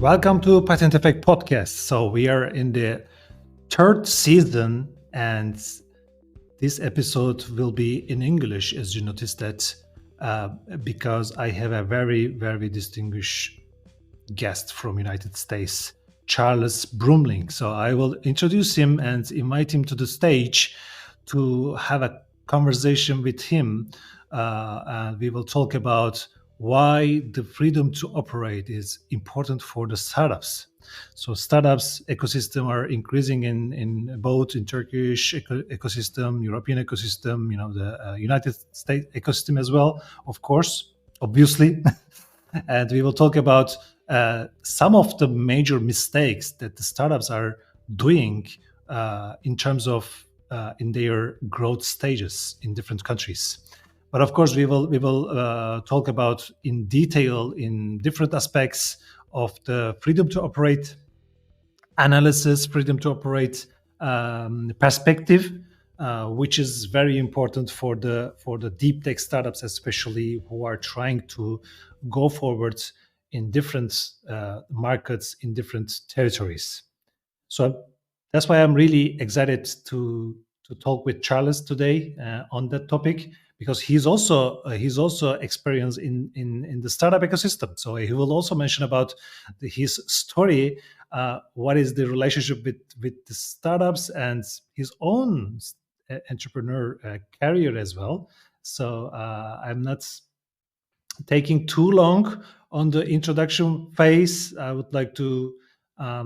Welcome to Patent Effect Podcast. So we are in the third season, and this episode will be in English, as you noticed that, because I have a very, very distinguished guest from United States, Charles Brumling. So I will introduce him and invite him to the stage to have a conversation with him. And we will talk about why the freedom to operate is important for the startups. So startups ecosystem are increasing in both in Turkish ecosystem, European ecosystem, the United States ecosystem as well, of course, obviously. And we will talk about some of the major mistakes that the startups are doing in terms of in their growth stages in different countries. But of course, we will talk about in detail in different aspects of the freedom to operate analysis, freedom to operate perspective, which is very important for the deep tech startups, especially who are trying to go forward in different markets in different territories. So that's why I'm really excited to talk with Charles today on that topic, because he's also experienced in the startup ecosystem. So he will also mention about his story, what is the relationship with the startups and his own entrepreneur career as well. So I'm not taking too long on the introduction phase. I would like to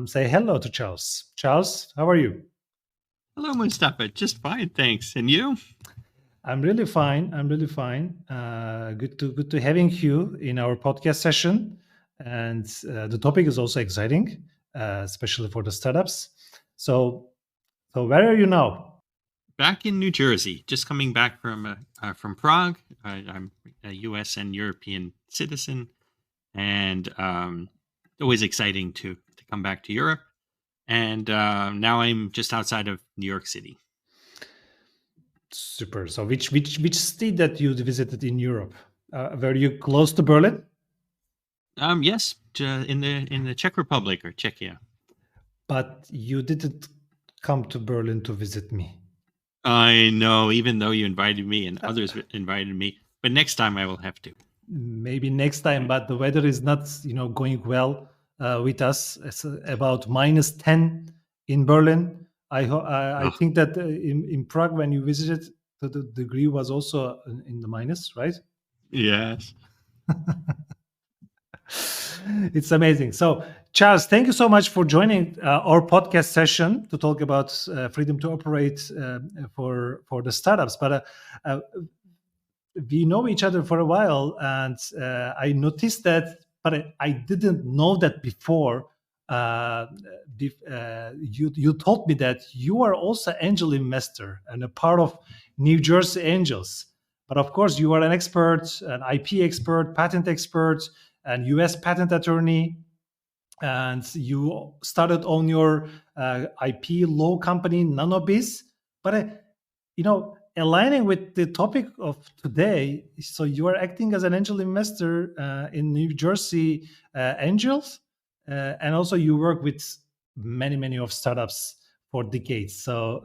say hello to Charles. Charles, how are you? Hello, Mustafa. Just fine, thanks. And you? I'm really fine. Good to having you in our podcast session. And the topic is also exciting, especially for the startups. So where are you now? Back in New Jersey. Just coming back from Prague. I'm a U.S. and European citizen, and always exciting to come back to Europe. And now I'm just outside of New York City. Super. So which state that you visited in Europe? Were you close to Berlin? Yes, in the Czech Republic or Czechia. But you didn't come to Berlin to visit me. I know, even though you invited me and others invited me, but next time I will have to. Maybe next time, but the weather is not, going well with us. It's about -10 in Berlin. I think that in Prague, when you visited, the degree was also in the minus, right? Yes. It's amazing. So, Charles, thank you so much for joining our podcast session to talk about freedom to operate for the startups. But we know each other for a while, and I noticed that, but I didn't know that before. You told me that you are also angel investor and a part of New Jersey Angels. But of course, you are an expert, an IP expert, patent expert, and U.S. patent attorney, and you started on your IP law company, NanoBiz. But aligning with the topic of today, so you are acting as an angel investor in New Jersey Angels, and also you work with many of startups for decades. So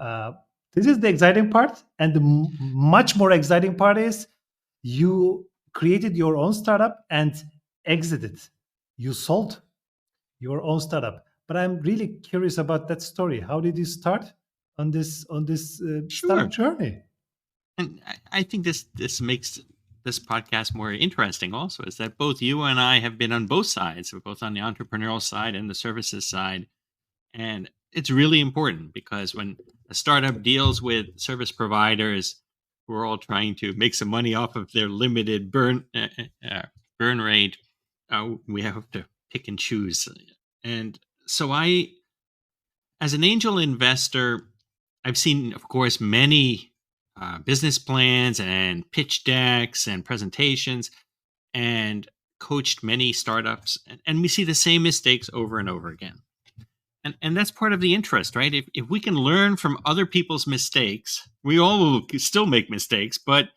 this is the exciting part, and the much more exciting part is you created your own startup and exited. You sold your own startup. But I'm really curious about that story. How did you start on this startup journey? And I think this makes this podcast more interesting also, is that both you and I have been on both sides. We're both on the entrepreneurial side and the services side. And it's really important because when a startup deals with service providers who are all trying to make some money off of their limited burn rate, we have to pick and choose. And so as an angel investor, I've seen, of course, many business plans and pitch decks and presentations, and coached many startups, and we see the same mistakes over and over again. And that's part of the interest, right? If we can learn from other people's mistakes, we all will still make mistakes, but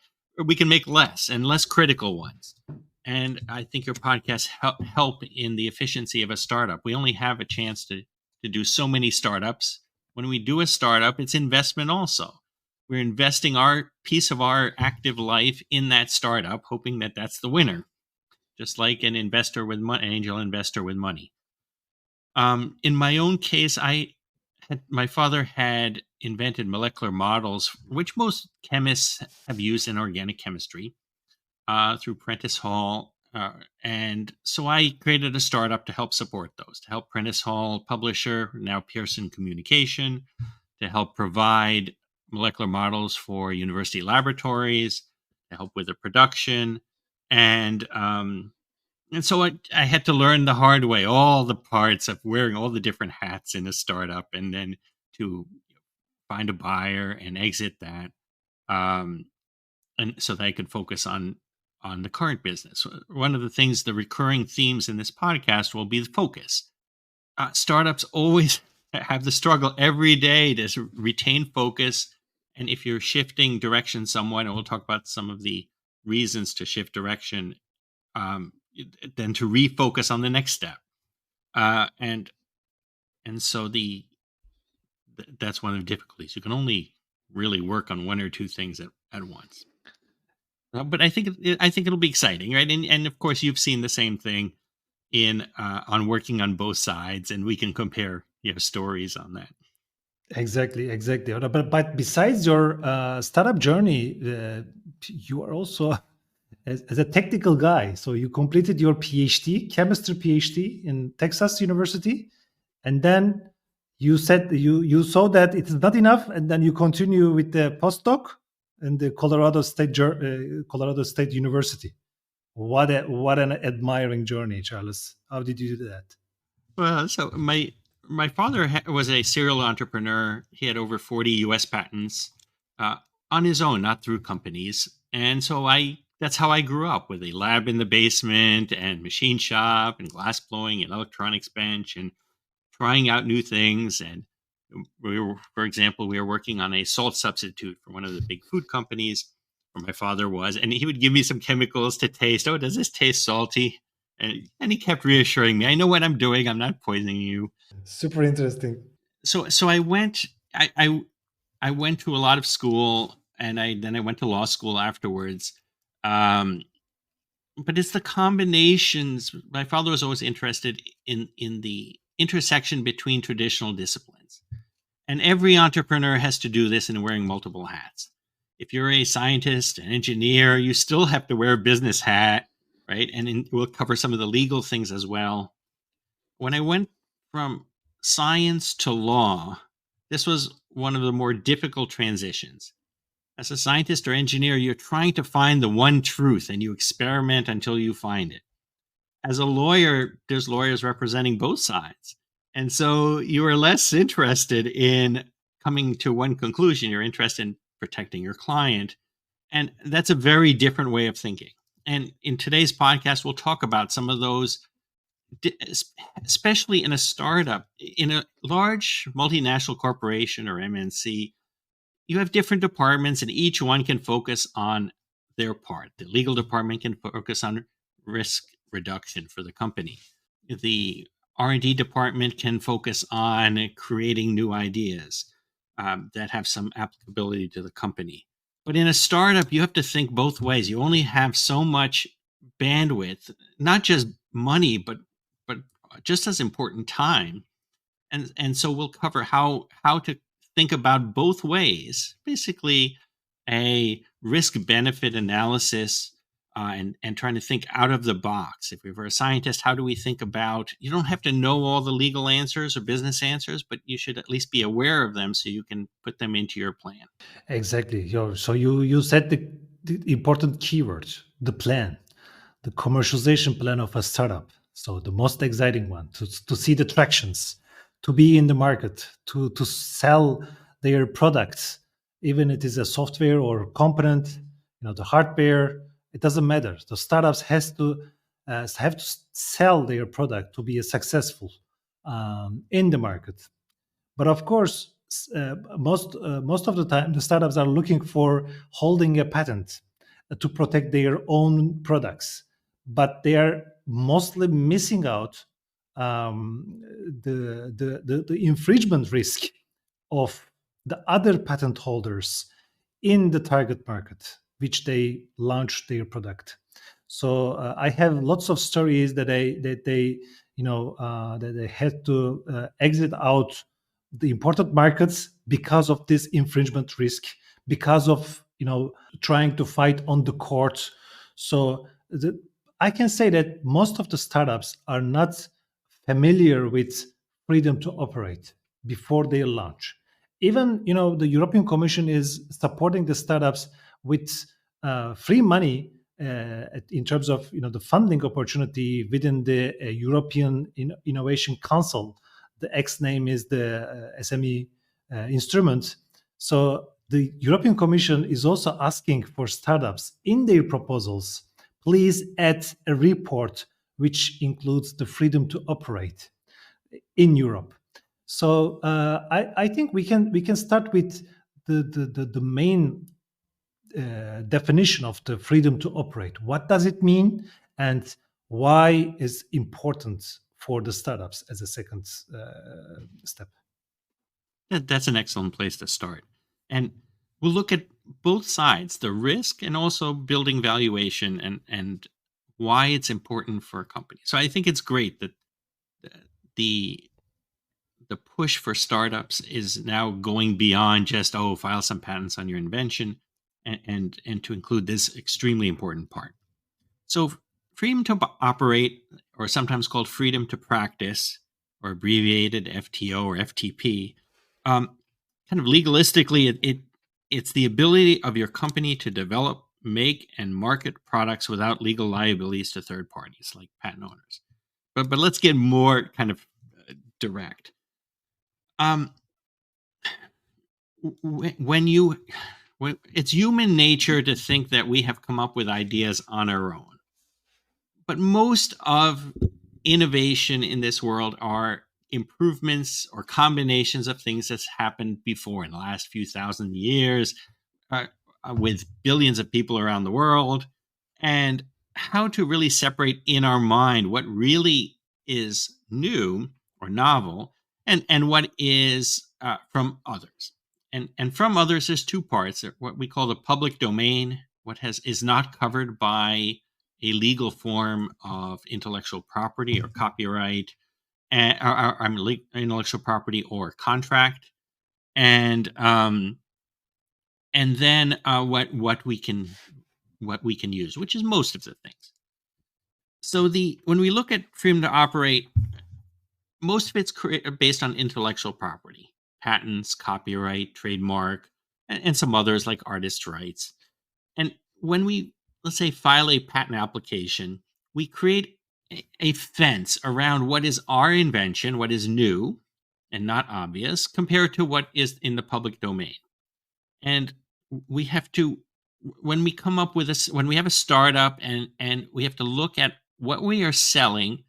we can make less and less critical ones. And I think your podcasts help in the efficiency of a startup. We only have a chance to do so many startups. When we do a startup, it's investment also. We're investing our piece of our active life in that startup, hoping that that's the winner, just like an investor with money, an angel investor with money. In my own case, my father had invented molecular models, which most chemists have used in organic chemistry through Prentice Hall. And so I created a startup to help support those, to help Prentice Hall publisher, now Pearson Communication, to help provide molecular models for university laboratories, to help with the production. And and so I had to learn the hard way, all the parts of wearing all the different hats in a startup, and then to find a buyer and exit that. Um, and so that I could focus on the current business. One of the things, the recurring themes in this podcast will be the focus. Startups always have the struggle every day to retain focus, and if you're shifting direction somewhat, and we'll talk about some of the reasons to shift direction, then to refocus on the next step. Uh, and and so that's one of the difficulties. You can only really work on one or two things at once. But I think it'll be exciting, right? And of course, you've seen the same thing in on working on both sides, and we can compare stories on that. Exactly, exactly. But besides your startup journey, you are also as a technical guy. So you completed your PhD, chemistry PhD in Texas University, and then you said you saw that it's not enough, and then you continue with the postdoc in the Colorado State University. What an admiring journey, Charles. How did you do that? Well, so my father was a serial entrepreneur. He had over 40 U.S. patents uh, on his own, not through companies. And so that's how I grew up, with a lab in the basement and machine shop and glass blowing and electronics bench and trying out new things. And for example, we were working on a salt substitute for one of the big food companies where my father was, and he would give me some chemicals to taste. Oh, does this taste salty? And he kept reassuring me, I know what I'm doing. I'm not poisoning you. Super interesting. So I went, I went to a lot of school, and I went to law school afterwards. Um, but it's the combinations. My father was always interested in the intersection between traditional disciplines. And every entrepreneur has to do this in wearing multiple hats. If you're a scientist, an engineer, you still have to wear a business hat, right? And we'll cover some of the legal things as well. When I went from science to law, this was one of the more difficult transitions. As a scientist or engineer, you're trying to find the one truth, and you experiment until you find it. As a lawyer, there's lawyers representing both sides. And so you are less interested in coming to one conclusion. You're interested in protecting your client. And that's a very different way of thinking. And in today's podcast, we'll talk about some of those, especially in a startup. In a large multinational corporation or MNC, you have different departments, and each one can focus on their part. The legal department can focus on risk reduction for the company. The R&D department can focus on creating new ideas that have some applicability to the company. But in a startup, you have to think both ways. You only have so much bandwidth, not just money, but just as important, time. And so we'll cover how to think about both ways, basically a risk benefit analysis, and trying to think out of the box. If we were a scientist, how do we think about, you don't have to know all the legal answers or business answers, but you should at least be aware of them so you can put them into your plan. Exactly. So you said the important keywords, the plan, the commercialization plan of a startup. So the most exciting one, to see the tractions, to be in the market, to sell their products, even it is a software or component, the hardware, it doesn't matter. The startups have to sell their product to be successful in the market. But of course, most of the time, the startups are looking for holding a patent to protect their own products. but they are mostly missing out the infringement risk of the other patent holders in the target market, which they launch their product. So I have lots of stories that they had to exit out the important markets because of this infringement risk, because of trying to fight on the court. So I can say that most of the startups are not familiar with freedom to operate before they launch. Even the European Commission is supporting the startups with free money in terms of the funding opportunity within the European Innovation Council. The X name is the SME instrument. So the European Commission is also asking for startups in their proposals, please add a report which includes the freedom to operate in Europe. So I think we can start with the main definition of the freedom to operate. What does it mean, and why is important for the startups as a second step? That's an excellent place to start. And we'll look at both sides, the risk and also building valuation and why it's important for a company. So I think it's great that the the push for startups is now going beyond just file some patents on your invention and to include this extremely important part. So freedom to operate, or sometimes called freedom to practice, or abbreviated FTO or FTP, um, kind of legalistically, it's the ability of your company to develop, make, and market products without legal liabilities to third parties like patent owners. But let's get more kind of direct. Um, when you when it's human nature to think that we have come up with ideas on our own, but most of innovation in this world are improvements or combinations of things that's happened before in the last few thousand years, uh, with billions of people around the world. And how to really separate in our mind what really is new or novel, and what is from others. And from others, there's two parts: what we call the public domain, what has is not covered by a legal form of intellectual property or copyright, or intellectual property or contract, and then what we can use, which is most of the things. So the when we look at freedom to operate, most of it's based on intellectual property, patents, copyright, trademark, and some others like artist rights. And when we, let's say, file a patent application, we create a fence around what is our invention, what is new and not obvious, compared to what is in the public domain. And we have to, when we come up with this, when we have a startup, and we have to look at what we are selling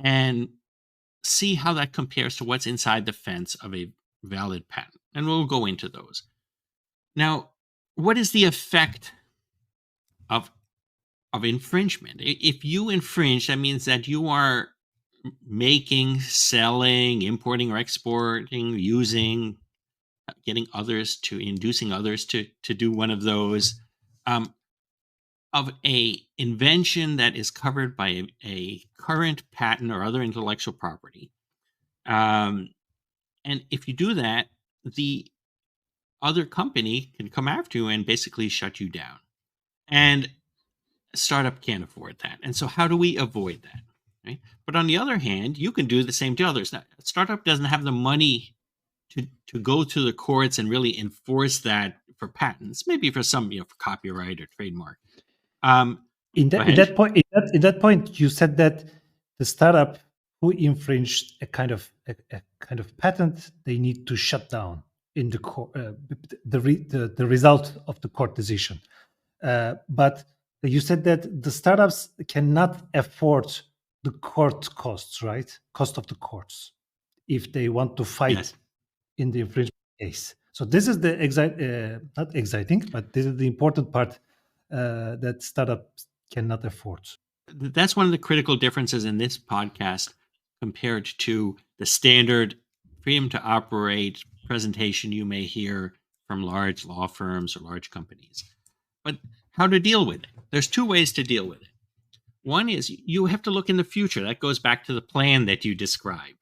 and see how that compares to what's inside the fence of a valid patent. And we'll go into those. Now, what is the effect of infringement? If you infringe, that means that you are making, selling, importing, or exporting, using, getting others to, inducing others to do one of those, of a invention that is covered by a current patent or other intellectual property. And if you do that, the other company can come after you and basically shut you down. And a startup can't afford that. And so how do we avoid that? Right? But on the other hand, you can do the same to others. Now, a startup doesn't have the money to go to the courts and really enforce that for patents, maybe for some, for copyright or trademark. In Go that in ahead. that point in that point, you said that the startup who infringed a kind of patent, they need to shut down in the court, the result of the court decision. But you said that the startups cannot afford the court costs, right? Cost of the courts, if they want to fight Yes. in the infringement case. So this is the not exciting, but this is the important part that startups cannot afford. that's one of the critical differences in this podcast compared to the standard freedom to operate presentation you may hear from large law firms or large companies. But how to deal with it? There's two ways to deal with it. One is you have to look in the future. That goes back to the plan that you described.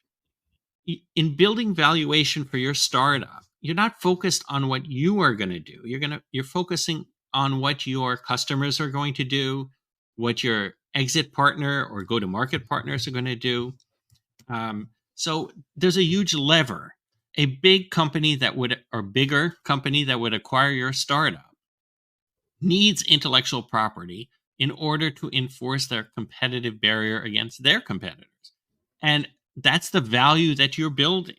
In building valuation for your startup, you're not focused on what you are going to do. You're focusing on what your customers are going to do, what your exit partner or go-to-market partners are going to do. So there's a huge lever. A big company or bigger company that would acquire your startup needs intellectual property in order to enforce their competitive barrier against their competitors. And that's the value that you're building.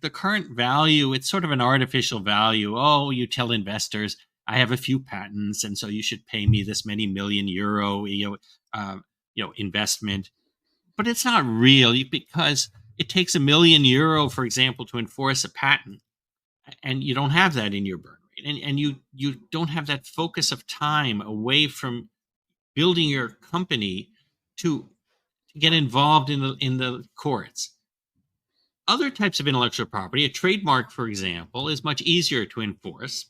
The current value, it's sort of an artificial value. Oh, you tell investors, I have a few patents, and so you should pay me this many million euro, investment. But it's not real because it takes €1 million, for example, to enforce a patent, and you don't have that in your burn rate, and you don't have that focus of time away from building your company to get involved in the courts. Other types of intellectual property, a trademark, for example, is much easier to enforce.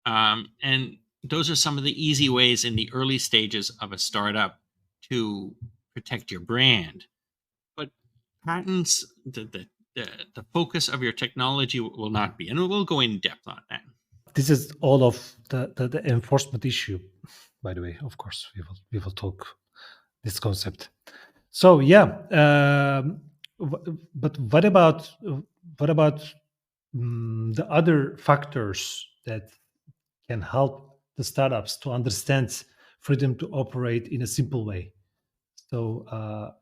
And those are some of the easy ways in the early stages of a startup to protect your brand. But patents, the focus of your technology will not be. And we'll go in depth on that. This is all of the enforcement issue, by the way. Of course, we will talk this concept. So yeah, but what about the other factors that can help the startups to understand freedom to operate in a simple way? So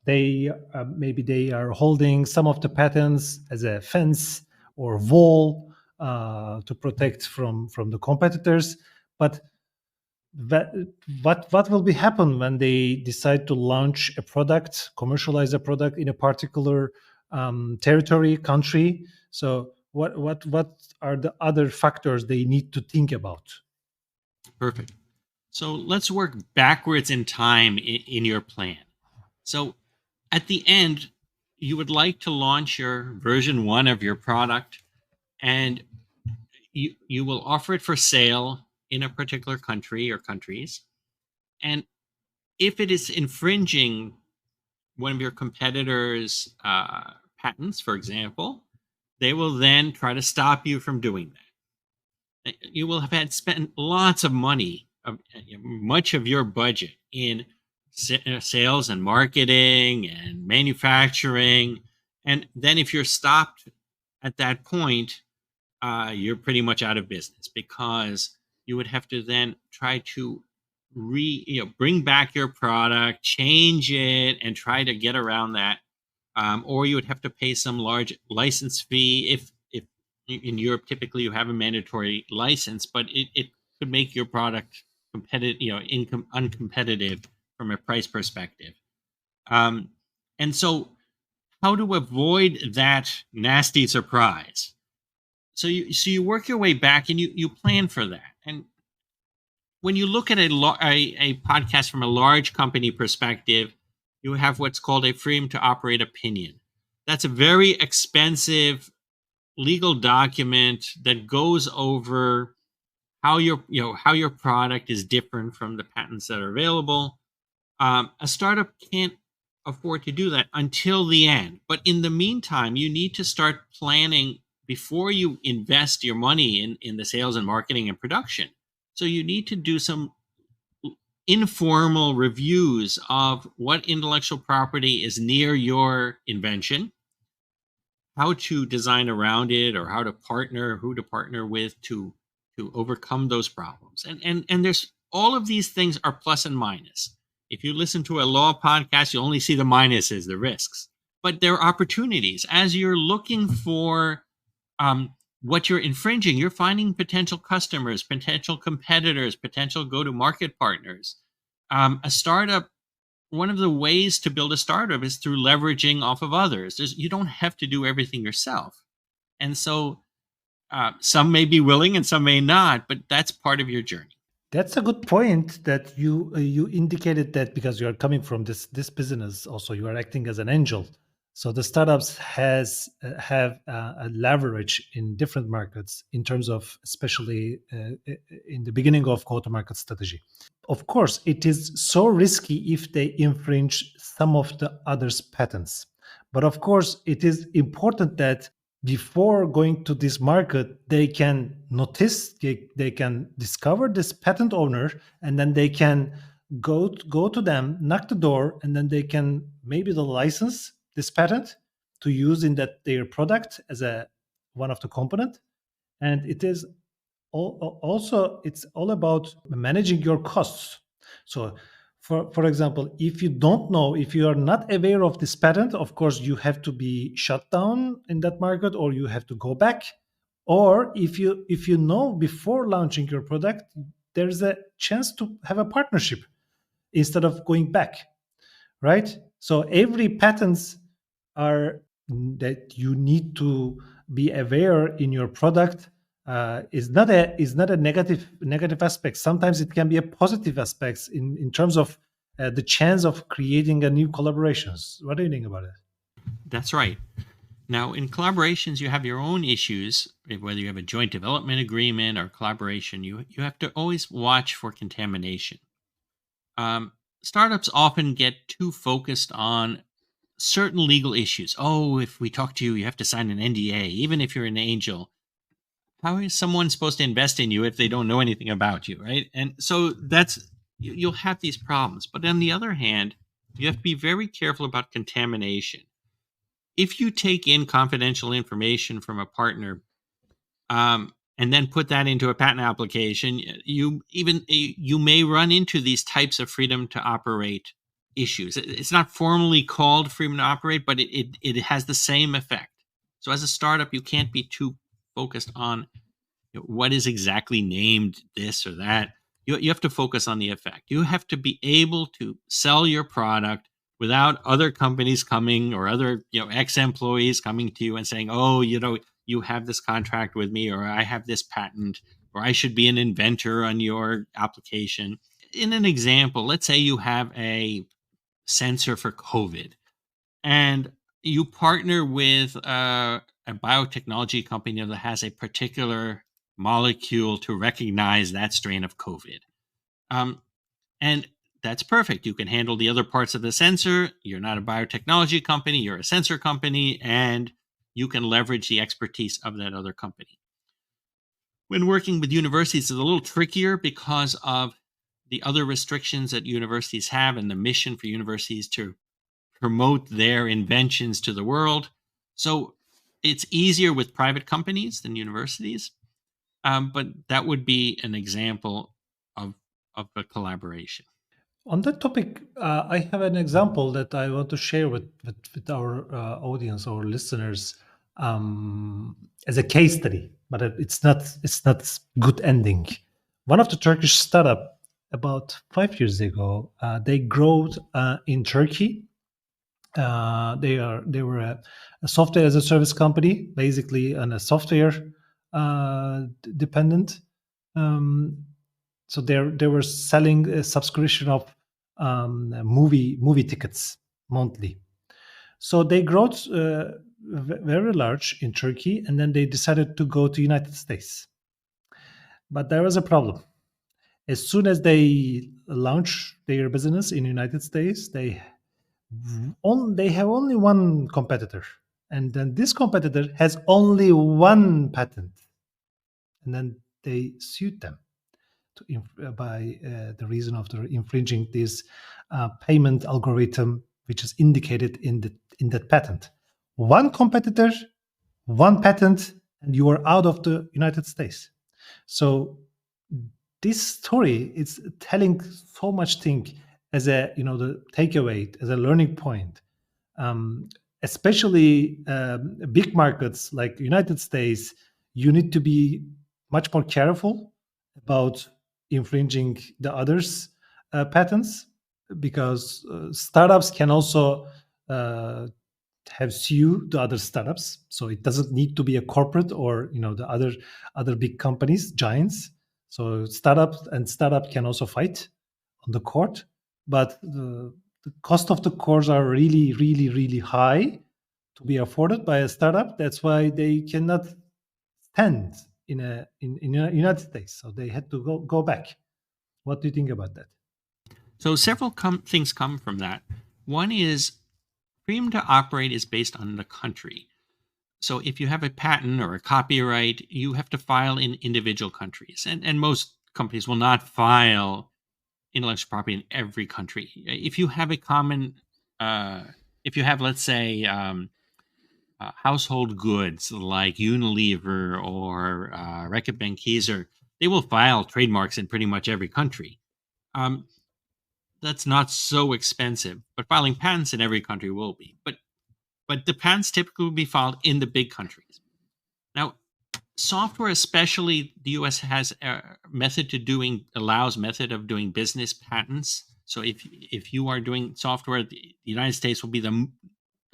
they maybe they are holding some of the patents as a fence or wall to protect from the competitors, but that, what will be happen when they decide to launch a product, commercialize a product in a particular territory, country? So what are the other factors they need to think about? Perfect. So let's work backwards in time in your plan. So at the end, you would like to launch your version 1 of your product, and you will offer it for sale in a particular country or countries. And if it is infringing one of your competitors' patents, for example, they will then try to stop you from doing that. You will have had spent lots of money, much of your budget in sales and marketing and manufacturing. And then if you're stopped at that point, you're pretty much out of business, because you would have to then try to bring back your product, change it, and try to get around that. Or you would have to pay some large license fee. If in Europe, typically you have a mandatory license, but it could make your product competitive, uncompetitive from a price perspective. And so how to avoid that nasty surprise? So you work your way back, and you plan for that. And when you look at a podcast from a large company perspective, you have what's called a freedom to operate opinion. That's a very expensive legal document that goes over how your product is different from the patents that are available. A startup can't afford to do that until the end. But in the meantime, you need to start planning before you invest your money in the sales and marketing and production. So you need to do some informal reviews of what intellectual property is near your invention, how to design around it, or how to partner, who to partner with to overcome those problems. And there's all of these things are plus and minus. If you listen to a law podcast, you only see the minuses, the risks. But there are opportunities. As you're looking for what you're infringing, you're finding potential customers, potential competitors, potential go-to-market partners. A startup, one of the ways to build a startup is through leveraging off of others. You don't have to do everything yourself. And so some may be willing and some may not, but that's part of your journey. That's a good point that you indicated that because you are coming from this business, also you are acting as an angel. So the startups has have a leverage in different markets in terms of especially in the beginning of go-to-market strategy. Of course, it is so risky if they infringe some of the others' patents. But of course, it is important that before going to this market, they can notice, they can discover this patent owner, and then they can go to them, knock the door, and then they can maybe the license this patent to use in that their product as a one of the component. And it is also it's all about managing your costs. So for example, if you don't know, if you are not aware of this patent, of course you have to be shut down in that market, or you have to go back. Or if you know before launching your product, there's a chance to have a partnership instead of going back, right? So every patents are that you need to be aware in your product is not a negative aspect. Sometimes it can be a positive aspects in terms of the chance of creating a new collaborations. What do you think about it? That's right. Now, in collaborations, you have your own issues. Whether you have a joint development agreement or collaboration, you have to always watch for contamination. Um, Startups often get too focused on certain legal issues. Oh, if we talk to you, you have to sign an NDA, even if you're an angel. How is someone supposed to invest in you if they don't know anything about you, right? And so you'll have these problems. But on the other hand, you have to be very careful about contamination. If you take in confidential information from a partner, and then put that into a patent application, you may run into these types of freedom to operate issues. It's not formally called freedom to operate, but it has the same effect. So as a startup, you can't be too focused on what is exactly named this or that. You have to focus on the effect. You have to be able to sell your product without other companies coming, or other ex-employees coming to you and saying, oh, you have this contract with me, or I have this patent, or I should be an inventor on your application. In an example, let's say you have a sensor for COVID, and you partner with a biotechnology company that has a particular molecule to recognize that strain of COVID. Um, and that's perfect. You can handle the other parts of the sensor. You're not a biotechnology company, you're a sensor company, and you can leverage the expertise of that other company. When working with universities, it's a little trickier because of the other restrictions that universities have and the mission for universities to promote their inventions to the world. So it's easier with private companies than universities. But that would be an example of, of a collaboration. On that topic, I have an example that I want to share with our audience, our listeners, as a case study. But it's not good ending. One of the Turkish startup about 5 years ago, they growed in Turkey. They were a software as a service company, basically, and a software dependent. Um, so they were selling a subscription of movie tickets monthly. So they grew very large in Turkey, and then they decided to go to United States. But there was a problem. As soon as they launch their business in United States, they have only one competitor, and then this competitor has only one patent, and then they sued them by the reason of the infringing this payment algorithm, which is indicated in that patent. One competitor, one patent, and you are out of the United States. So this story is telling so much thing as a the takeaway, as a learning point. Especially big markets like United States, you need to be much more careful about infringing the others' patents, because startups can also have sue the other startups. So it doesn't need to be a corporate or the other big companies, giants. So startup can also fight on the court, but the cost of the courts are really, really, really high to be afforded by a startup. That's why they cannot stand in United States. So they had to go back. What do you think about that? So several things come from that. One is freedom to operate is based on the country. So if you have a patent or a copyright, you have to file in individual countries. And most companies will not file intellectual property in every country. If you have a common, uh, if you have, let's say, household goods like Unilever or Reckitt Benckiser, they will file trademarks in pretty much every country. Um, that's not so expensive, but filing patents in every country will be. But the patents typically will be filed in the big countries. Now, software, especially the US has a method of doing business patents. So if you are doing software, the United States will be the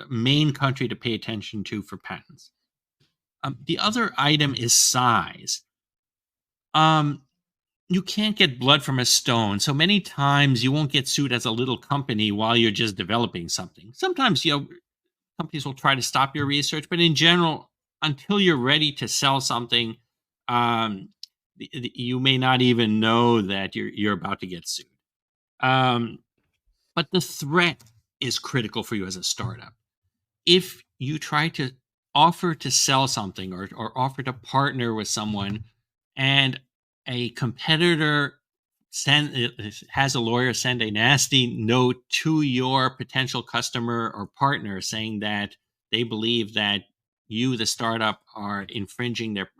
main country to pay attention to for patents. The other item is size. Um, you can't get blood from a stone. So many times you won't get sued as a little company while you're just developing something. Sometimes, companies will try to stop your research, but in general, until you're ready to sell something, um, you may not even know that you're about to get sued. Um, but the threat is critical for you as a startup. If you try to offer to sell something or offer to partner with someone and a competitor has a lawyer send a nasty note to your potential customer or partner saying that they believe that you, the startup, are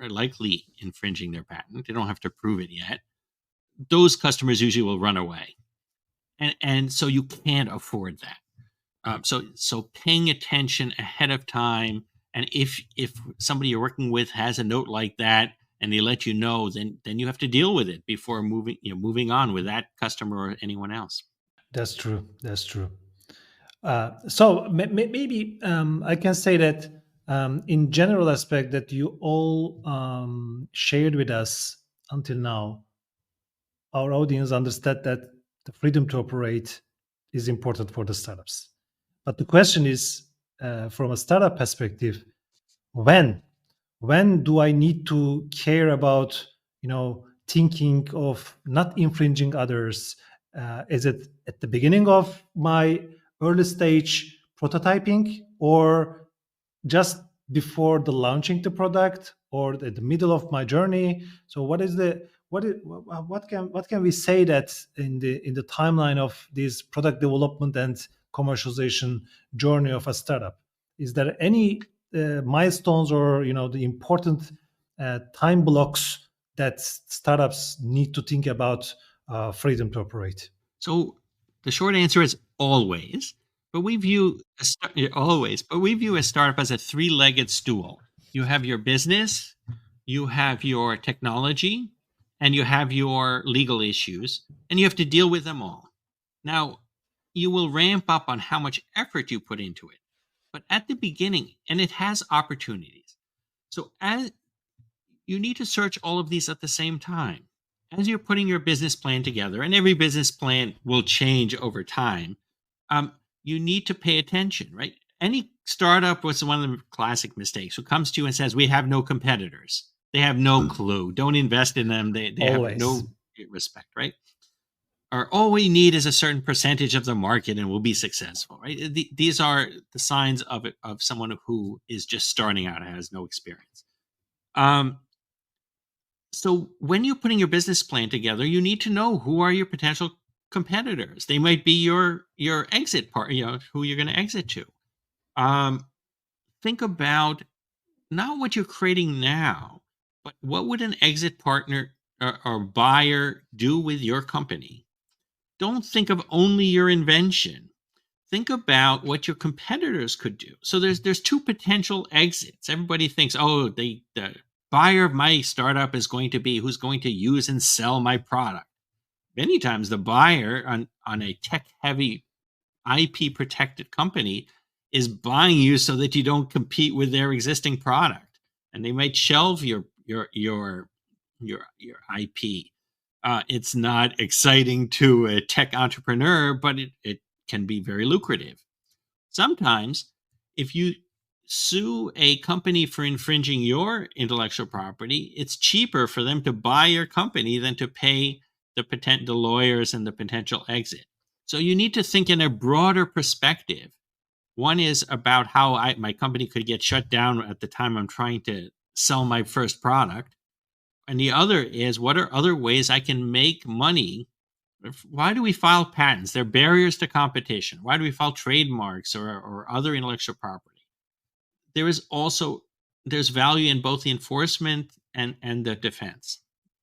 likely infringing their patent. They don't have to prove it yet. Those customers usually will run away. And so you can't afford that. So paying attention ahead of time, and if somebody you're working with has a note like that and they let you know, then you have to deal with it before moving on with that customer or anyone else. That's true. That's true. So maybe I can say that in general aspect that you all shared with us until now, our audience understood that the freedom to operate is important for the startups. But the question is, from a startup perspective, when when do I need to care about thinking of not infringing others? Is it at the beginning of my early stage prototyping, or just before the launching the product, or at the middle of my journey? So what can we say that in the timeline of this product development and commercialization journey of a startup? Is there any milestones or the important time blocks that startups need to think about freedom to operate? So the short answer is always. But we view always, but we view a startup as a three-legged stool. You have your business, you have your technology, and you have your legal issues, and you have to deal with them all. Now, you will ramp up on how much effort you put into it, but at the beginning, and it has opportunities. So as you need to search all of these at the same time. As you're putting your business plan together, and every business plan will change over time, um, you need to pay attention, right? Any startup, what's one of the classic mistakes, who comes to you and says, "We have no competitors." They have no clue. Don't invest in them. They have Always. no respect, right? Or all we need is a certain percentage of the market and we'll be successful, right? These are the signs of someone who is just starting out and has no experience. Um, so when you're putting your business plan together, you need to know who are your potential competitors. They might be your exit part, who you're going to exit to. Um, think about not what you're creating now, but what would an exit partner or buyer do with your company? Don't think of only your invention. Think about what your competitors could do. So there's two potential exits. Everybody thinks, oh, the buyer of my startup is going to be who's going to use and sell my product. Many times the buyer on a tech heavy IP protected company is buying you so that you don't compete with their existing product. And they might shelve your IP. It's not exciting to a tech entrepreneur, but it can be very lucrative. Sometimes, if you sue a company for infringing your intellectual property, it's cheaper for them to buy your company than to pay the lawyers and the potential exit. So you need to think in a broader perspective. One is about how my company could get shut down at the time I'm trying to sell my first product. And the other is, what are other ways I can make money? Why do we file patents? They're barriers to competition. Why do we file trademarks or other intellectual property? There is also there's value in both the enforcement and the defense.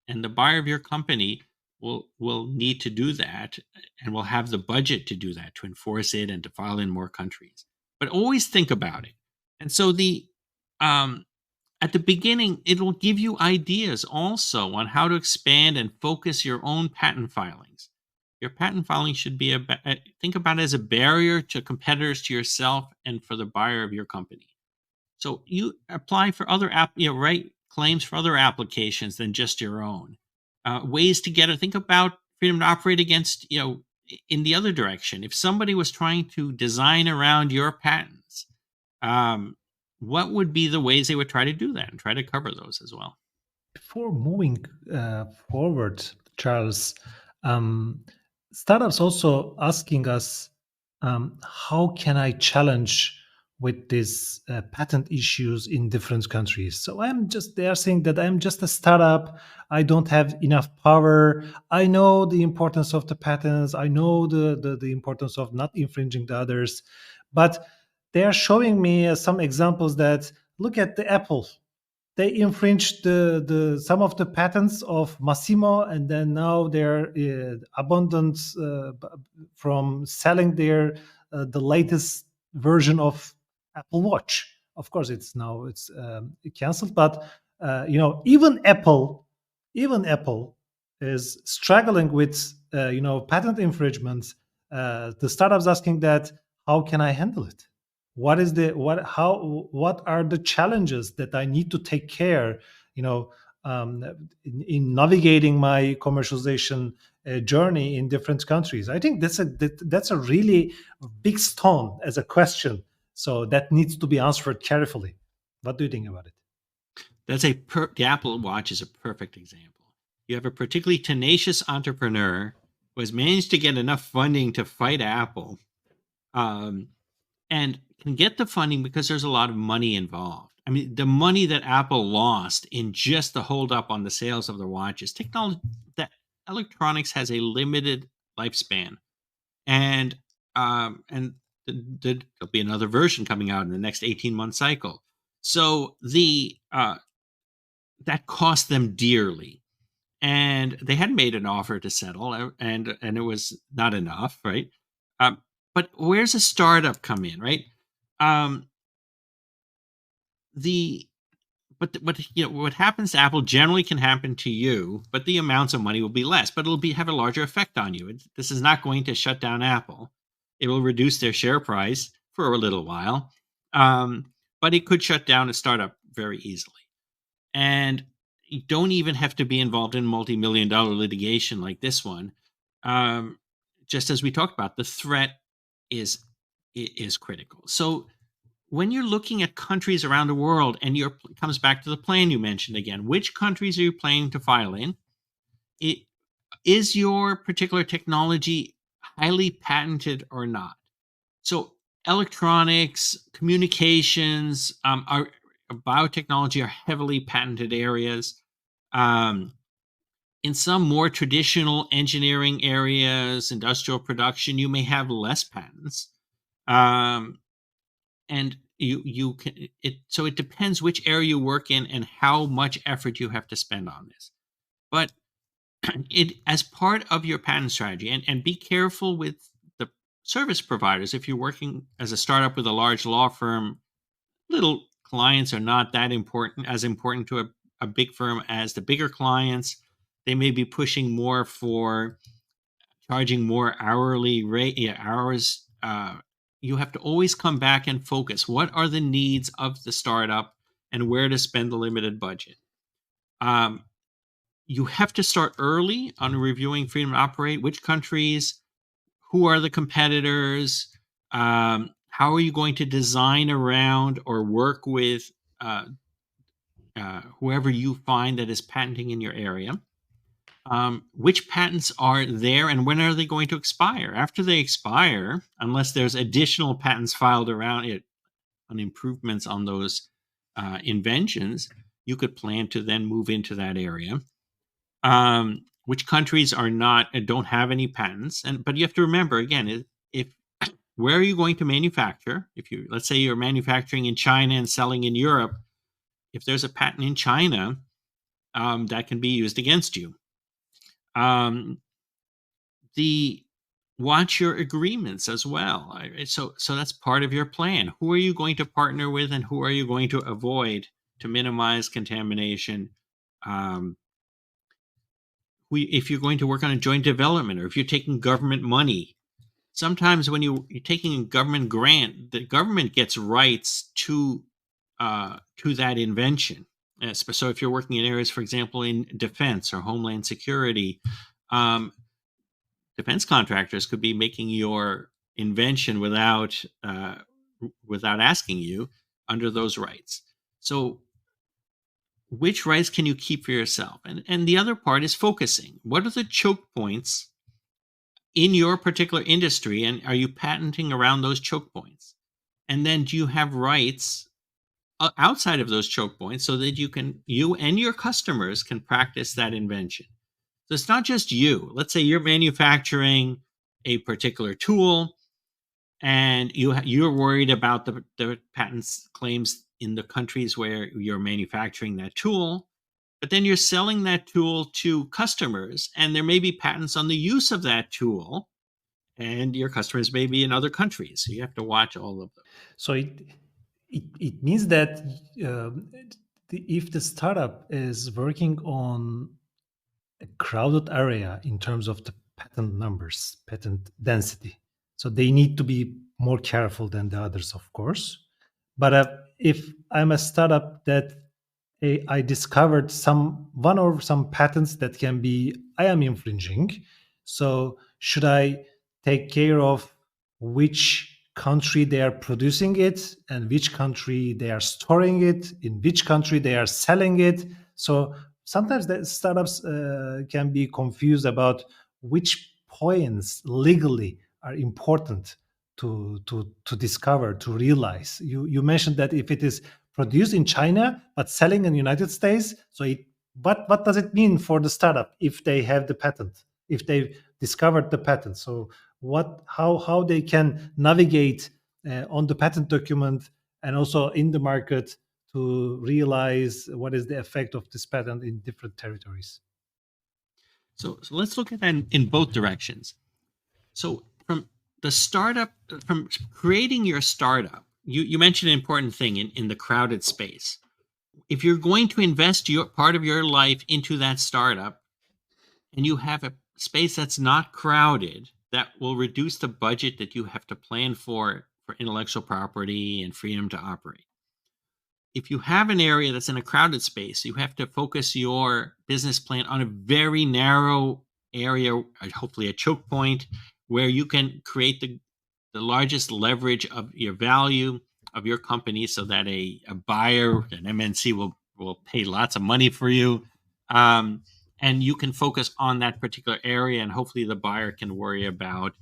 And the buyer of your company will need to do that and will have the budget to do that, to enforce it and to file in more countries. But always think about it. And so the at the beginning, it will give you ideas also on how to expand and focus your own patent filings. Your patent filing should be think about it as a barrier to competitors, to yourself, and for the buyer of your company. So you apply for other write claims for other applications than just your own. Ways to get it. Think about freedom to operate against, in the other direction. If somebody was trying to design around your patents, um, what would be the ways they would try to do that and try to cover those as well? Before moving forward, Charles, um, startups also asking us, how can I challenge with these patent issues in different countries? So they are saying that I'm just a startup. I don't have enough power. I know the importance of the patents. I know the importance of not infringing the others. But they are showing me some examples that look at the Apple. They infringed the some of the patents of Massimo, and then now they're abundant from selling their the latest version of Apple Watch. Of course, it's canceled, but even Apple is struggling with patent infringements. The startups asking that, how can I handle it? What are the challenges that I need to take care, you know in navigating my commercialization journey in different countries? I think that's a really big stone as a question, so that needs to be answered carefully. What do you think about it? The Apple Watch is a perfect example. You have a particularly tenacious entrepreneur who has managed to get enough funding to fight Apple, um, and can get the funding because there's a lot of money involved. I mean, the money that Apple lost in just the holdup on the sales of their watches, technology that electronics has a limited lifespan, and there'll be another version coming out in the next 18-month cycle. So the that cost them dearly, and they had made an offer to settle, and it was not enough, right? Um, but where's a startup come in, right? Um, the but what happens to Apple generally can happen to you, but the amounts of money will be less, but it'll have a larger effect on you. This is not going to shut down Apple. It will reduce their share price for a little while, um, but it could shut down a startup very easily. And you don't even have to be involved in multi-million-dollar litigation like this one. Um, just as we talked about, the threat is is critical. So when you're looking at countries around the world, and comes back to the plan you mentioned again, which countries are you planning to file in? It, is your particular technology highly patented or not? So electronics, communications, are biotechnology are heavily patented areas. Um, in some more traditional engineering areas, industrial production, you may have less patents. Um, and you can so it depends which area you work in and how much effort you have to spend on this. But it as part of your patent strategy, and be careful with the service providers. If you're working as a startup with a large law firm, little clients are not that important to a big firm as the bigger clients. They may be pushing more for charging more hourly rate, hours. You have to always come back and focus. What are the needs of the startup and where to spend the limited budget? Um, you have to start early on reviewing freedom to operate. Which countries? Who are the competitors? How are you going to design around or work with whoever you find that is patenting in your area? Which patents are there and when are they going to expire? After they expire, unless there's additional patents filed around it on improvements on those inventions, you could plan to then move into that area. Which countries are not don't have any patents, but you have to remember again, if where are you going to manufacture? If you, let's say you're manufacturing in China and selling in Europe, if there's a patent in China, that can be used against you. The Watch your agreements as well. So that's part of your plan. Who are you going to partner with, and who are you going to avoid to minimize contamination? If you're going to work on a joint development, or if you're taking government money, sometimes when you're taking a government grant, the government gets rights to that invention. So if you're working in areas, for example, in defense or homeland security, defense contractors could be making your invention without asking you under those rights. So which rights can you keep for yourself? And the other part is focusing. What are the choke points in your particular industry, and are you patenting around those choke points? And then do you have rights outside of those choke points so that you and your customers can practice that invention? So it's not just you. Let's say you're manufacturing a particular tool, and you're worried about the patents claims in the countries where you're manufacturing that tool, but then you're selling that tool to customers, and there may be patents on the use of that tool, and your customers may be in other countries. So you have to watch all of them. So it means that if the startup is working on a crowded area in terms of the patent numbers, patent density, so they need to be more careful than the others, of course. But if I'm a startup that I discovered one or some patents that I am infringing. So should I take care of which country they are producing it, and which country they are storing it, in which country they are selling it? So sometimes the startups can be confused about which points legally are important to discover, to realize. You mentioned that if it is produced in China but selling in the United States, so what does it mean for the startup if they have the patent, if they discovered the patent? So how they can navigate on the patent document and also in the market to realize what is the effect of this patent in different territories? So let's look at that in both directions. So from creating your startup, you mentioned an important thing in the crowded space. If you're going to invest part of your life into that startup, and you have a space that's not crowded, that will reduce the budget that you have to plan for intellectual property and freedom to operate. If you have an area that's in a crowded space, you have to focus your business plan on a very narrow area, hopefully a choke point, where you can create the largest leverage of your value of your company, so that a buyer, an MNC, will pay lots of money for you. And you can focus on that particular area, and hopefully the buyer can worry about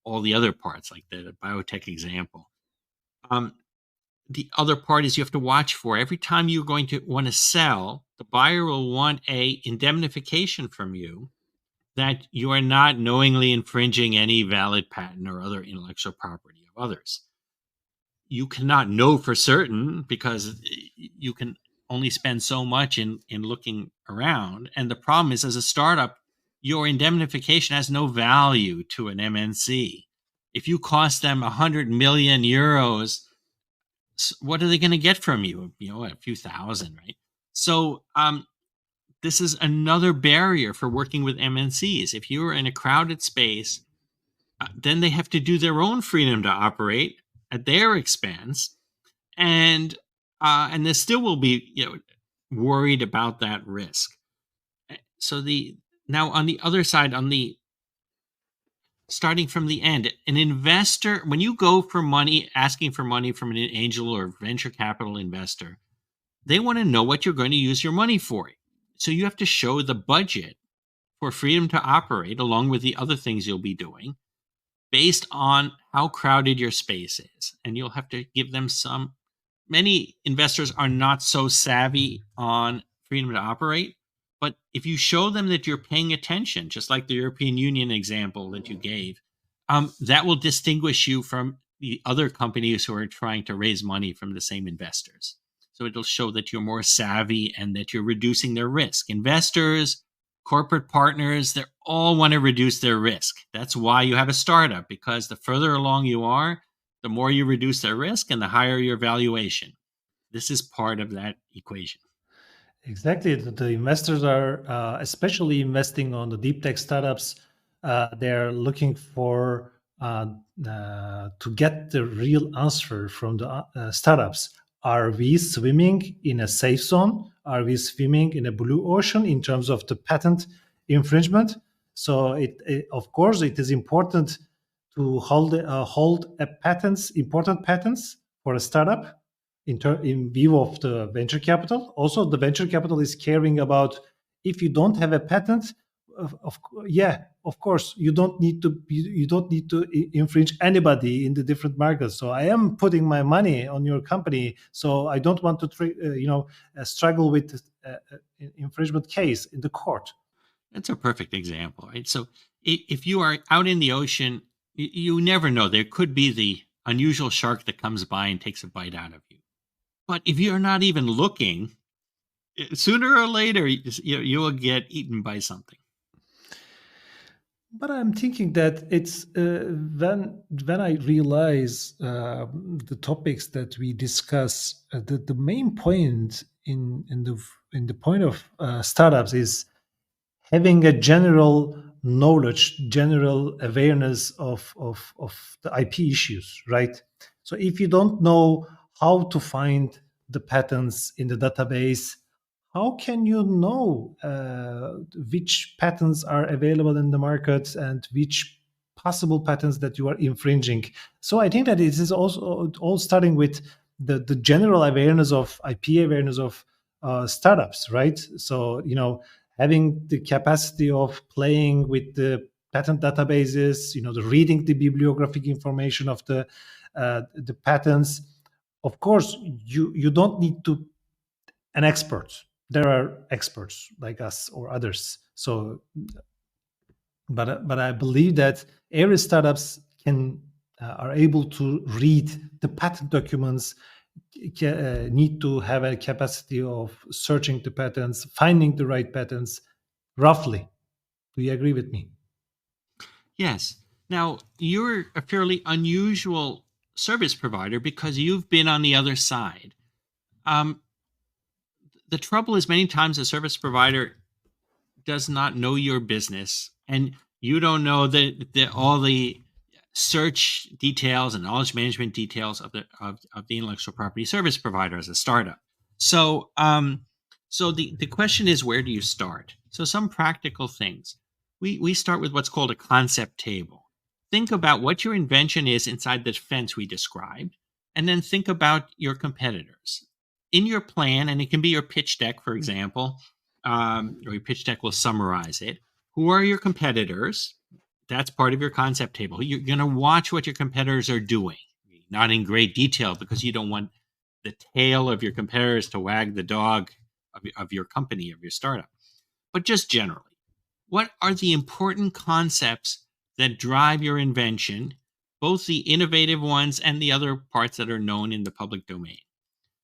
all the other parts, like the biotech example. The other part is you have to watch for every time you're going to want to sell, the buyer will want a indemnification from you that you are not knowingly infringing any valid patent or other intellectual property of others. You cannot know for certain, because you can only spend so much in looking around. And the problem is, as a startup, your indemnification has no value to an MNC. If you cost them 100 million euros, what are they going to get from you? A few thousand, right? So this is another barrier for working with MNCs. If you're in a crowded space, then they have to do their own freedom to operate at their expense, and they still will be worried about that risk. so the now on the other side, on the starting from the end, an investor, when you go for money, asking for money from an angel or venture capital investor, they want to know what you're going to use your money for. So you have to show the budget for freedom to operate along with the other things you'll be doing based on how crowded your space is. And you'll have to give them some. Many investors are not so savvy on freedom to operate, but if you show them that you're paying attention, just like the European Union example that you gave, that will distinguish you from the other companies who are trying to raise money from the same investors. So it'll show that you're more savvy and that you're reducing their risk. Investors, corporate partners, they all want to reduce their risk. That's why you have a startup, because the further along you are, the more you reduce their risk and the higher your valuation. This is part of that equation. Exactly. The investors are especially investing on the deep tech startups. They're looking for to get the real answer from the startups. Are we swimming in a safe zone? Are we swimming in a blue ocean in terms of the patent infringement? So, of course, it is important to hold important patents for a startup in view of the venture capital. Also, the venture capital is caring about if you don't have a patent. Yeah, of course, you don't need to infringe anybody in the different markets. So I am putting my money on your company. So I don't want to struggle with infringement case in the court. That's a perfect example, right? So if you are out in the ocean, you never know. There could be the unusual shark that comes by and takes a bite out of you. But if you're not even looking, sooner or later, you will get eaten by something. But I'm thinking that it's when I realize the topics that we discuss, the main point in the point of startups is having a general knowledge, general awareness of the IP issues, right? So if you don't know how to find the patents in the database, how can you know which patents are available in the market and which possible patents that you are infringing? So I think that it is also all starting with the general awareness of IP awareness of startups, right? So having the capacity of playing with the patent databases, the reading the bibliographic information of the patents. Of course, you don't need to an expert. There are experts like us or others. So, but I believe that every startups can are able to read the patent documents, need to have a capacity of searching the patents, finding the right patents roughly. Do you agree with me? Yes. Now, you're a fairly unusual service provider because you've been on the other side. Um, the trouble is, many times a service provider does not know your business, and you don't know all the search details and knowledge management details of the intellectual property service provider as a startup. So the question is, where do you start? So some practical things. We start with what's called a concept table. Think about what your invention is inside the fence we described, and then think about your competitors. In your plan, and it can be your pitch deck, for example, or your pitch deck will summarize it. Who are your competitors? That's part of your concept table. You're going to watch what your competitors are doing, not in great detail because you don't want the tail of your competitors to wag the dog of your company, of your startup, but just generally. What are the important concepts that drive your invention, both the innovative ones and the other parts that are known in the public domain?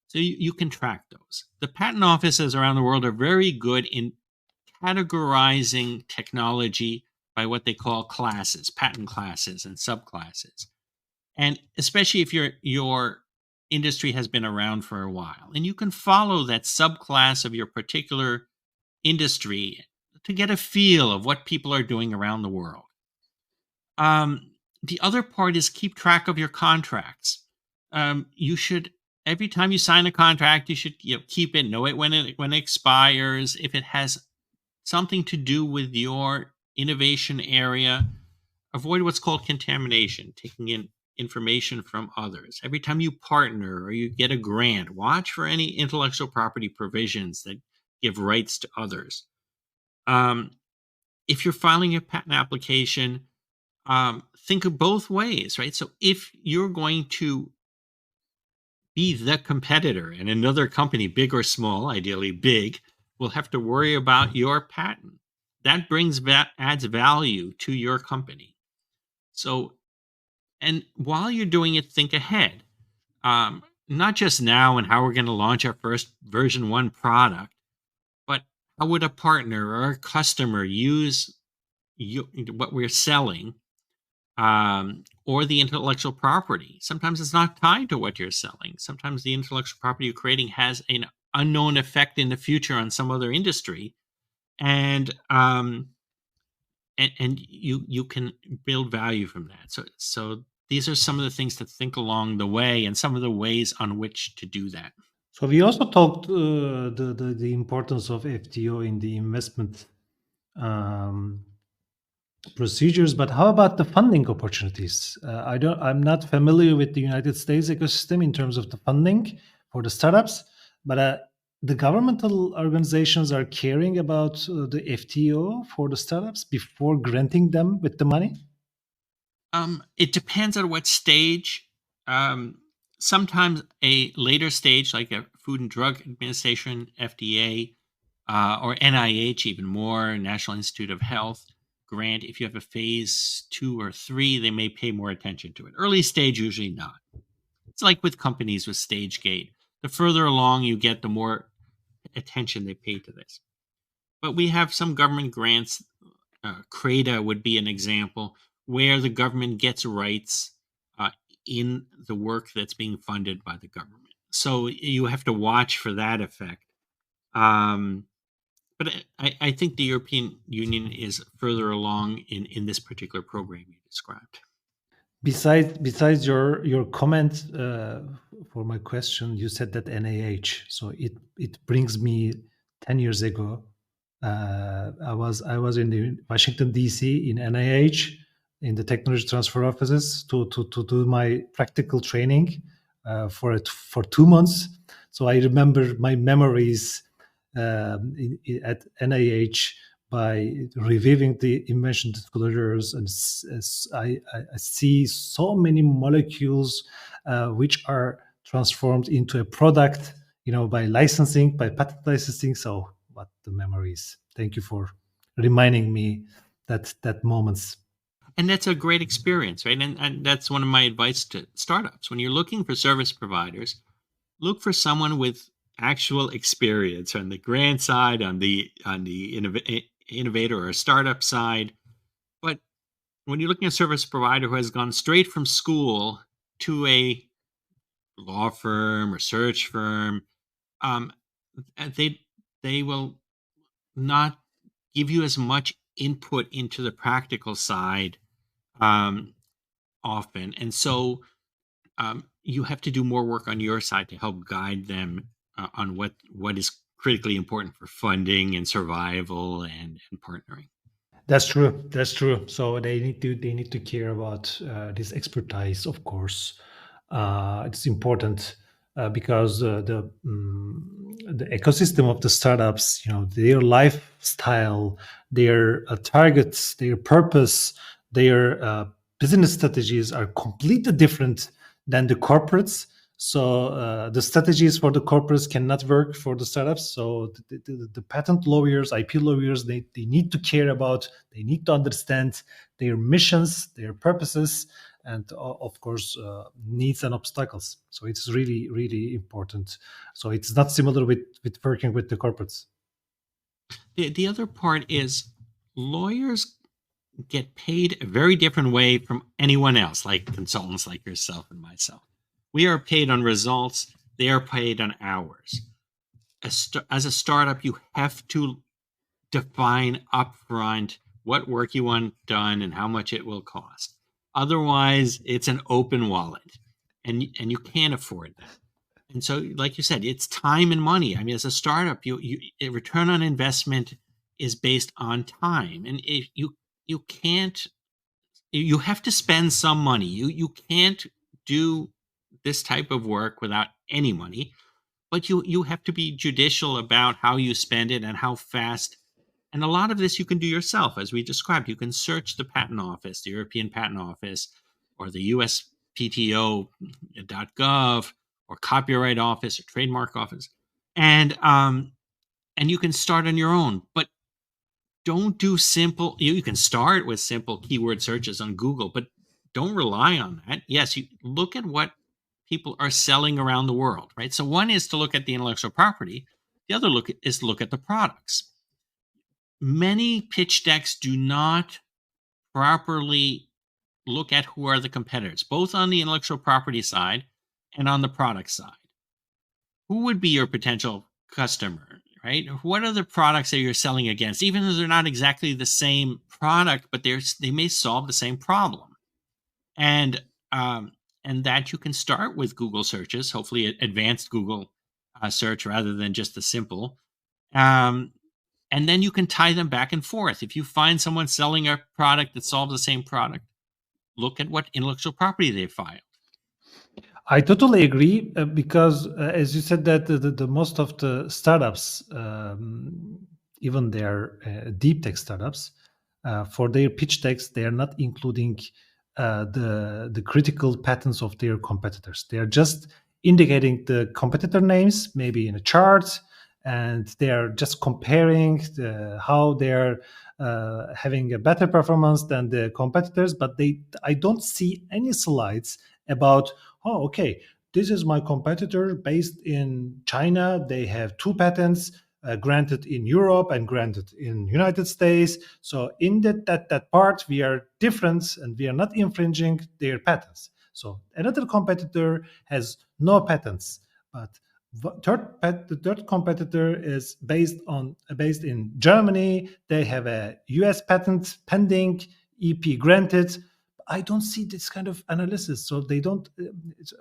So you can track those. The patent offices around the world are very good in categorizing technology by what they call classes, patent classes and subclasses. And especially if your industry has been around for a while, and you can follow that subclass of your particular industry to get a feel of what people are doing around the world. The other part is keep track of your contracts. You should every time you sign a contract, you should keep it, know it when it expires. If it has something to do with your innovation area. Avoid what's called contamination, taking in information from others. Every time you partner or you get a grant, watch for any intellectual property provisions that give rights to others. Um, if you're filing a patent application, think of both ways, right? So if you're going to be the competitor and another company, big or small, ideally big, will have to worry about your patent. That adds value to your company. So, and while you're doing it, think ahead. Not just now and how we're going to launch our first version 1 product, but how would a partner or a customer use what we're selling, or the intellectual property? Sometimes it's not tied to what you're selling. Sometimes the intellectual property you're creating has an unknown effect in the future on some other industry, and you can build value from that. So these are some of the things to think along the way, and some of the ways on which to do that. So we also talked the importance of FTO in the investment um, procedures, but how about the funding opportunities? I'm not familiar with the United States ecosystem in terms of the funding for the startups, but the governmental organizations are caring about the FTO for the startups before granting them with the money. It depends on what stage. Um, Sometimes a later stage, like a Food and Drug Administration (FDA) or NIH, even more, National Institute of Health grant. If you have a phase 2 or 3, they may pay more attention to it. Early stage, usually not. It's like with companies with stage gate. The further along you get, the more attention they pay to this. But we have some government grants. CRADA would be an example where the government gets rights uh, in the work that's being funded by the government. So you have to watch for that effect. Um, but I think the European Union is further along in this particular program you described. Besides your comment for my question, you said that NIH. So it brings me 10 years ago. I was in the Washington D.C. in NIH in the technology transfer offices to do my practical training for 2 months. So I remember my memories at NIH by reviewing the invention disclosures, and I see so many molecules which are transformed into a product, by licensing, by patent licensing. So, what the memories! Thank you for reminding me that moments. And that's a great experience, right? And that's one of my advice to startups. When you're looking for service providers, look for someone with actual experience on the grant side, on the innovator or startup side. But when you're looking at a service provider who has gone straight from school to a law firm or search firm, um, they will not give you as much input into the practical side um, often, and so you have to do more work on your side to help guide them on what is critically important for funding and survival and partnering. That's true. That's true. So they need to care about this expertise, of course. It's important because the ecosystem of the startups, their lifestyle, their targets, their purpose, their business strategies are completely different than the corporates. So the strategies for the corporates cannot work for the startups. So the patent lawyers, IP lawyers, they need to care about, they need to understand their missions, their purposes, and of course needs and obstacles. So it's really, really important. So it's not similar with working with the corporates. The other part is lawyers get paid a very different way from anyone else, like consultants like yourself and myself. We are paid on results, they are paid on hours. As a startup, you have to define upfront what work you want done and how much it will cost. Otherwise, it's an open wallet, and you can't afford that. And so, like you said, it's time and money. I mean, as a startup, a return on investment is based on time, and if you can't, you have to spend some money. You can't do this type of work without any money, but you have to be judicial about how you spend it and how fast. And a lot of this you can do yourself, as we described. You can search the patent office, the European Patent Office, or the USPTO.gov, or Copyright Office, or Trademark Office, and you can start on your own. But don't do simple. You can start with simple keyword searches on Google, but don't rely on that. Yes, you look at what people are selling around the world, right? So one is to look at the intellectual property. The other look is to look at the products. Many pitch decks do not properly look at who are the competitors, both on the intellectual property side and on the product side. Who would be your potential customer, right? What are the products that you're selling against? Even though they're not exactly the same product, but they may solve the same problem. And um, and that you can start with Google searches, hopefully advanced Google search rather than just the simple. Um, and then you can tie them back and forth. If you find someone selling a product that solves the same product, look at what intellectual property they filed. I totally agree because, as you said, that the most of the startups, even their deep tech startups, for their pitch decks, they are not including the critical patents of their competitors. They are just indicating the competitor names, maybe in a chart, and they are just comparing how they're having a better performance than the competitors. But I don't see any slides about, oh, okay, this is my competitor based in China. They have two patents granted in Europe and granted in United States. So in that part, we are different and we are not infringing their patents. So another competitor has no patents, but the third competitor is based in Germany. They have a U.S. patent pending, EP granted. I don't see this kind of analysis. So they don't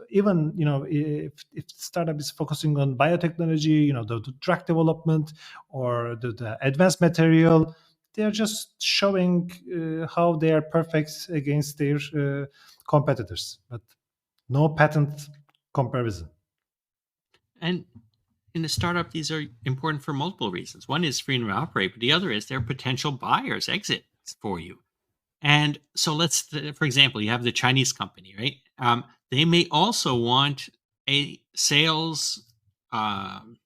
even, if startup is focusing on biotechnology, the drug development or the advanced material, they're just showing how they are perfect against their competitors, but no patent comparison. And in a startup, these are important for multiple reasons. One is freedom to operate, but the other is they're potential buyers, exits for you. And so for example, you have the Chinese company, right? They may also want a sales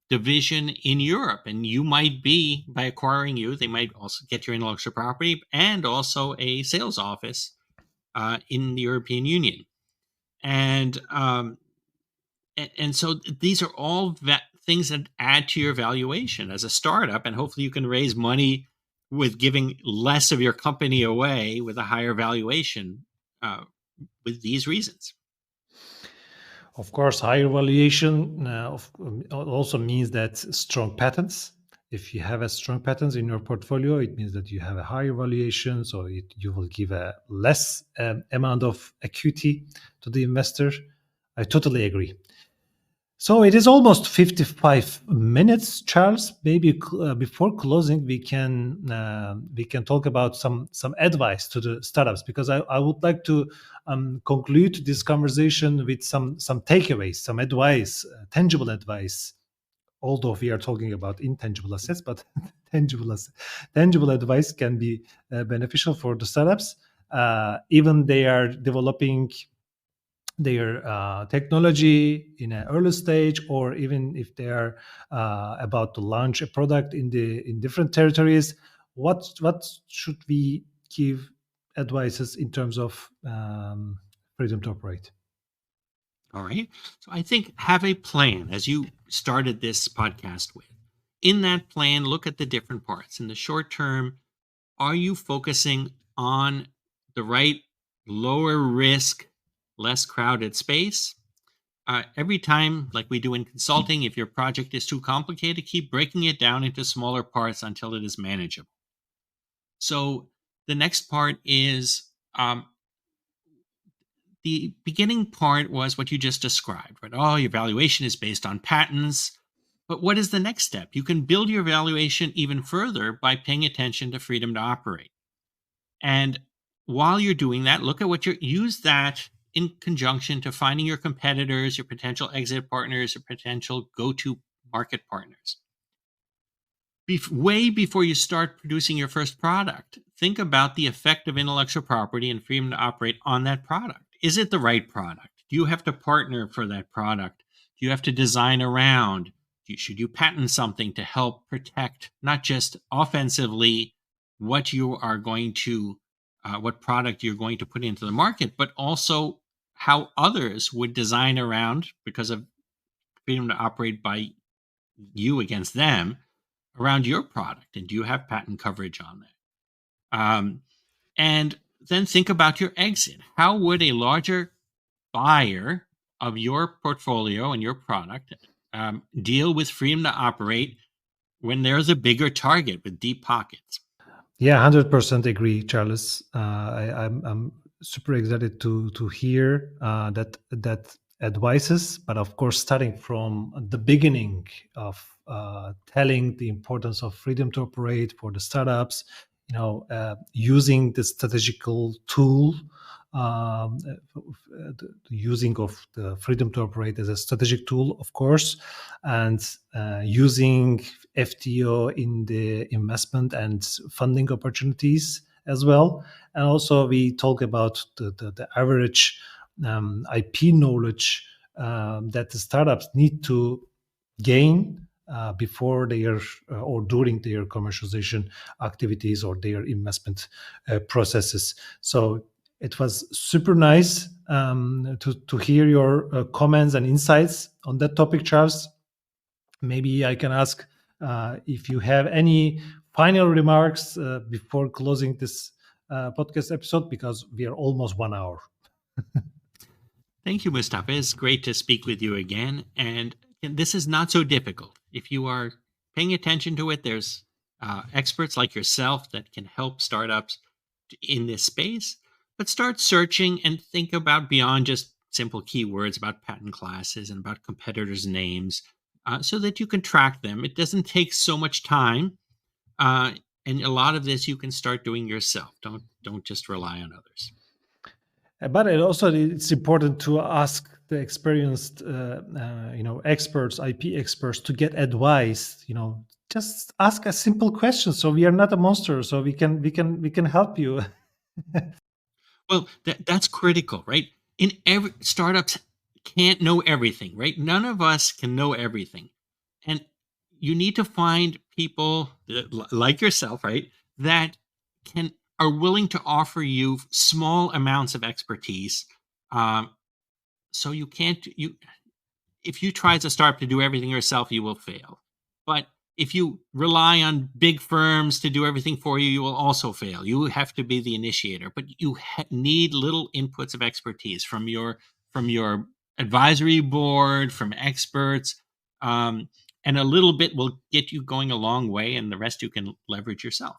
division in Europe, and you might be, by acquiring you, they might also get your intellectual property and also a sales office in the European Union. And so these are all things that add to your valuation as a startup, and hopefully you can raise money with giving less of your company away with a higher valuation with these reasons. Of course, higher valuation also means that strong patents. If you have a strong patents in your portfolio, it means that you have a higher valuation, so you will give a less amount of equity to the investor. I totally agree. So it is almost 55 minutes, Charles. Maybe before closing, we can talk about some advice to the startups, because I would like to conclude this conversation with some takeaways, some advice, tangible advice. Although we are talking about intangible assets, but tangible advice can be beneficial for the startups. Even they are developing their technology in an early stage, or even if they are about to launch a product in different territories. What should we give advices in terms of freedom to operate? All right. So I think have a plan, as you started this podcast with. In that plan, look at the different parts. In the short term, are you focusing on the right lower risk, less crowded space? Every time, like we do in consulting, if your project is too complicated, keep breaking it down into smaller parts until it is manageable. So the next part is the beginning part was what you just described, right? Oh, your valuation is based on patents, But what is the next step? You can build your valuation even further by paying attention to freedom to operate. And while you're doing that, look at what you use that in conjunction to finding your competitors, your potential exit partners, your potential go to market partners. Way before you start producing your first product, think about the effect of intellectual property and freedom to operate on that product. Is it the right product? Do you have to partner for that product? Do you have to design around? Should you patent something to help protect not just offensively what you are going to, what product you're going to put into the market, but also how others would design around because of freedom to operate by you against them around your product, and do you have patent coverage on that? And then think about your exit. How would a larger buyer of your portfolio and your product deal with freedom to operate when there's a bigger target with deep pockets? Yeah, 100% agree, Charles. I'm super excited to hear that advices, but of course, starting from the beginning of telling the importance of freedom to operate for the startups, using the strategical tool, the using of the freedom to operate as a strategic tool, of course, and using FTO in the investment and funding opportunities as well. And also, we talk about the average IP knowledge that the startups need to gain before their or during their commercialization activities or their investment processes. So it was super nice to hear your comments and insights on that topic, Charles. Maybe I can ask if you have any final remarks before closing this podcast episode, because we are almost 1 hour. Thank you, Mustafa. It's great to speak with you again. And this is not so difficult. If you are paying attention to it, there's experts like yourself that can help startups in this space. But start searching and think about beyond just simple keywords about patent classes and about competitors' names so that you can track them. It doesn't take so much time. And a lot of this you can start doing yourself. Don't just rely on others. But it's important to ask the experienced, experts, IP experts, to get advice. Just ask a simple question. So we are not a monster. So we can help you. Well, that's critical, right? In every startups can't know everything, right? None of us can know everything. And you need to find people like yourself, right, that can are willing to offer you small amounts of expertise. So you can't you if you try as a startup to do everything yourself, you will fail. But if you rely on big firms to do everything for you, you will also fail. You have to be the initiator, but you need little inputs of expertise from your advisory board, from experts, and a little bit will get you going a long way, and the rest you can leverage yourself.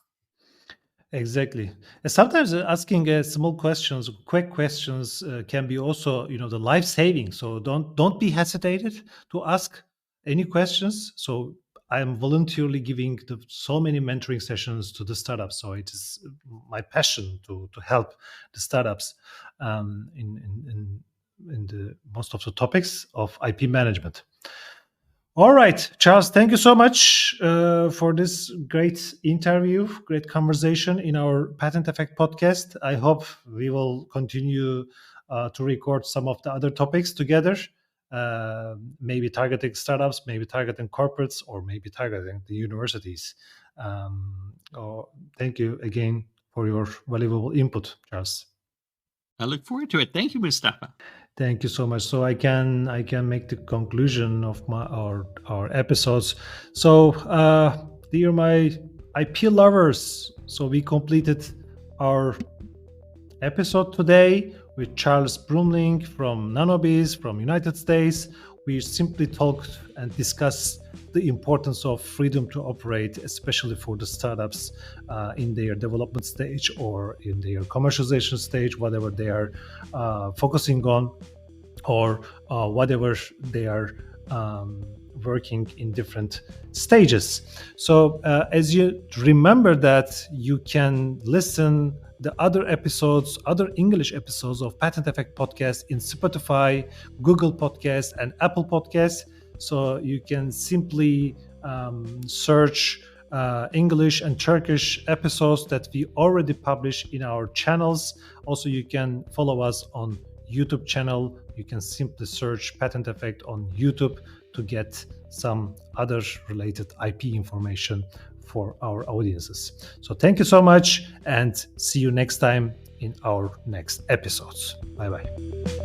Exactly. And sometimes asking small questions, quick questions, can be also, the life saving. So don't be hesitated to ask any questions. So I am voluntarily giving so many mentoring sessions to the startups. So it is my passion to help the startups in the most of the topics of IP management. All right, Charles, thank you so much for this great interview, great conversation in our Patent Effect podcast. I hope we will continue to record some of the other topics together, maybe targeting startups, maybe targeting corporates, or maybe targeting the universities. Thank you again for your valuable input, Charles. I look forward to it. Thank you, Mustafa. Thank you so much. So I can make the conclusion of our episodes. So dear my IP lovers, so we completed our episode today with Charles Brumling from Nanobiz from United States. We simply talked and discussed the importance of freedom to operate, especially for the startups in their development stage or in their commercialization stage, whatever they are focusing on, or whatever they are working in different stages. So as you remember that you can listen the other episodes, other English episodes of Patent Effect Podcast in Spotify, Google Podcast, and Apple Podcast. So you can simply search English and Turkish episodes that we already publish in our channels. Also, you can follow us on YouTube channel. You can simply search Patent Effect on YouTube to get some other related IP information for our audiences. So thank you so much and see you next time in our next episodes. Bye bye.